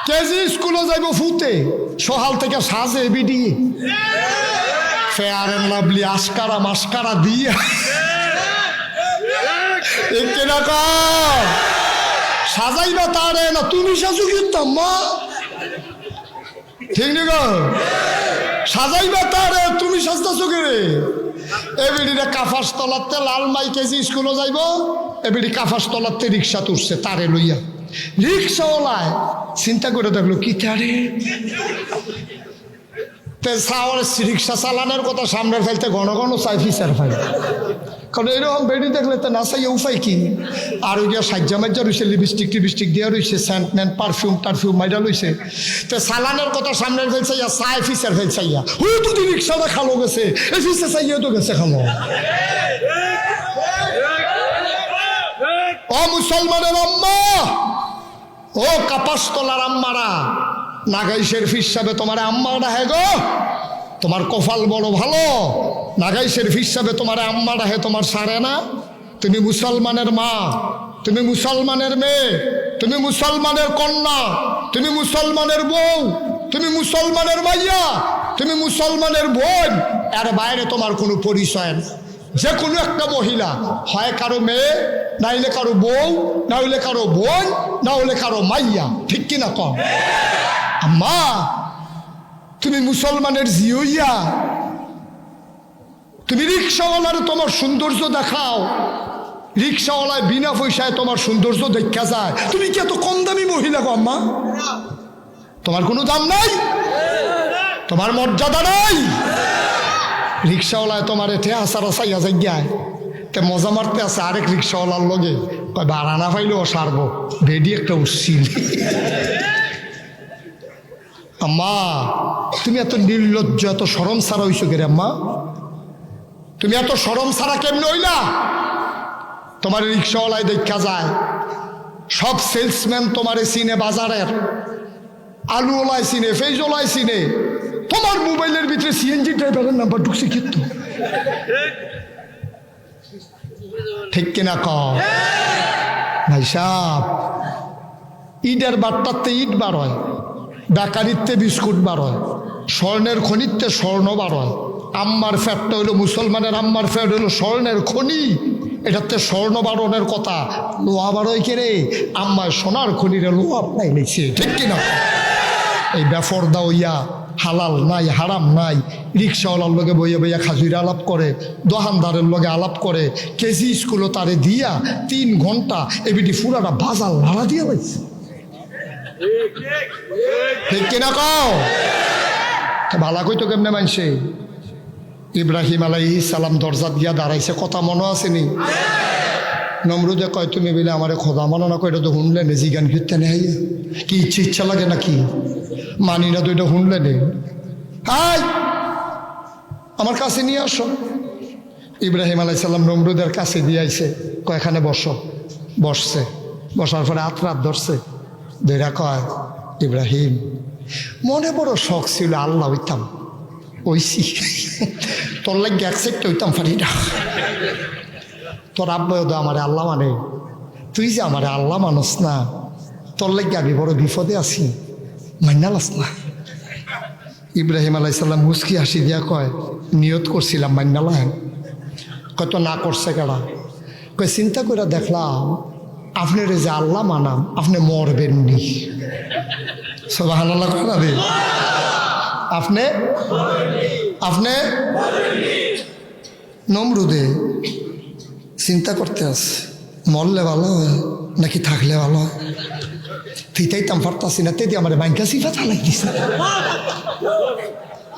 KG স্কুলে যাইব ফুতে সহাল থেকে সাজে বিডি ফেয়ার এন্ড লাভলি আস্কারা মাস্কারা দিয়ে সাজাইবা তারে না তুমি সাজু কিন্তু আম্মা ঠিক নি গো সাজাইবা তারে তুমি সাজতাছো কে রে এবিডিরে কাফাস তলাতে লাল মাই কেজি স্কুলে যাইব এবিডি কাফাস তলাতে রিক্সা তুলছে তারে লইয়া রিক্সাওয়ালায় চিন্তা করে দেখলো কি তারে রিক্সা চালানোর কথা সামনে ফেলতে ঘন ঘন চাই ফিসার ফাই কারণ এরকম বেড়ি দেখলে তো না চাই উপায় কি আর ওই গিয়া সাজ্জা মাজ্জা রয়েছে লিপস্টিক টিপস্টিক দিয়া রয়েছে স্যান্ট ম্যান্ট পারফিউম টারফিউম মাইরা রয়েছে তো চালানোর কথা সামনে ফেলছাইয়া চাই ফিসার ফেলছাইয়া হুই যদি রিক্সাটা খালো গেছে এই ফিসে চাইয়া তো গেছে খালো ও মুসলমানের আম্মা ও কাপাসতলার আম্মারা নাগাইশের হিসাবে তোমার আম্মাটা হে গো তোমার কপাল বড় ভালো নাগাইশের হিসাবে তোমার আম্মাটা হে তোমার সারে না তুমি মুসলমানের মা তুমি মুসলমানের মেয়ে তুমি মুসলমানের কন্যা তুমি মুসলমানের বউ তুমি মুসলমানের মাইয়া তুমি মুসলমানের বোন এর বাইরে তোমার কোনো পরিচয় না যে কোনো একটা মহিলা হয় কারো মেয়ে না হইলে কারো বউ না হইলে কারো বোন না হইলে কারো মাইয়া ঠিক কিনা কম আম্মা তুমি মুসলমানের জিওইয়া তুমি রিক্সাওয়ালার তোমার সৌন্দর্য দেখাও রিক্সাওয়ালায় বিনা পয়সায় তোমার সৌন্দর্য দেখা যায় তুমি কি এত কম দামি মহিলা গো আম্মা তোমার কোনো দাম নাই তোমার মর্যাদা নাই রিক্সাওয়ালায় তোমার এতে আসার আসাইয়া যাই তে মজা মারতে আছে আরেক রিক্সাওয়ালার লগে কয় ভাড়া না পাইলেও সারবো বেডি একটা উঠছিল আম্মা তুমি এত নির্লজ্জ এত শরম ছাড়া হইছো কে রে আম্মা তুমি এত শরম ছাড়া কেমনে হইলা তোমার রিক্সাওয়ালায় দেখা যায় সব সেলসম্যান তোমারে চিনে বাজারের আলুওয়ালায় চিনে ফেজওয়ালায় চিনে তোমার মোবাইলের ভিতরে সিএনজি ড্রাইভারের নাম্বার ঢুকছে কিন্তু ঠিক কিনা কম ভাই সাহ ইটের বাট্টাতে ইট বার হয় বেকারিতে বিস্কুট বার হয় স্বর্ণের খনিতে স্বর্ণ বার হয় আম্মার ফ্যাটটা হইলো মুসলমানের আম্মার ফ্যাট হইলো স্বর্ণের খনি এটাতে স্বর্ণ বারণের কথা লোহা বারোয় কে রে আম্মার সোনার খনিরে লোহা পাই নিছে ঠিক কিনা এই বেফরদা হইয়া হালাল নাই হারাম নাই রিক্সাওয়ালার লগে বইয়া বইয়া খাজুরে আলাপ করে দোকানদারের লগে আলাপ করে কেজি স্কুলও তারে দিয়া 3 ঘন্টা এবিটি ফুরাটা বাজার লাড়া দিয়া পাইছে ঠিক কিনা কও ভালা কইতো কেমনে মানছে ইব্রাহিম আলাইহিস সালাম দরজা দিয়া দাঁড়াইছে কথা মনে আসেনি নমরুদে কয় তুমি বলে আমারে খোদা মানো না কয়টা তো শুনলে নে জিগান ফিরতে নেই কি ইচ্ছা লাগে নাকি মানি না তো এটা শুনলে নে হাই আমার কাছে নিয়ে আসো ইব্রাহিম আলাইহিস সালাম নমরুদের কাছে দিয়ে আইছে কয়খানে বসো বসছে বসার পরে হাত ধরছে ধৈরা কয় ইব্রাহিম মনে বড় শখ ছিল আল্লাহ হইতাম ওইসি তোর লাগে এক সেটটা হইতাম পারি না তোর আব্বাও তো আমার আল্লাহ মানে তুই যে আমার আল্লাহ মানুষ না তোর লাগে আমি বড় বিপদে আছি মান্নালাস না ইব্রাহিম আলাইহিস সালাম মুস্কি হাসি দিয়া কয় নিয়ত করছিলাম মান্নালাম কত না করছে কেডা কয় চিন্তা করে দেখলাম আপনার যে আল্লাহ মানাম আপনি মরবেননি সুবহানাল্লাহ কয় না রে আপনি নমরুদে চিন্তা করতে আস মরলে ভালো হয় নাকি থাকলে ভালো হয় তুইতাইতাম পারতাছি না তেদি আমার ব্যাংকা সিফা চালাই দিছে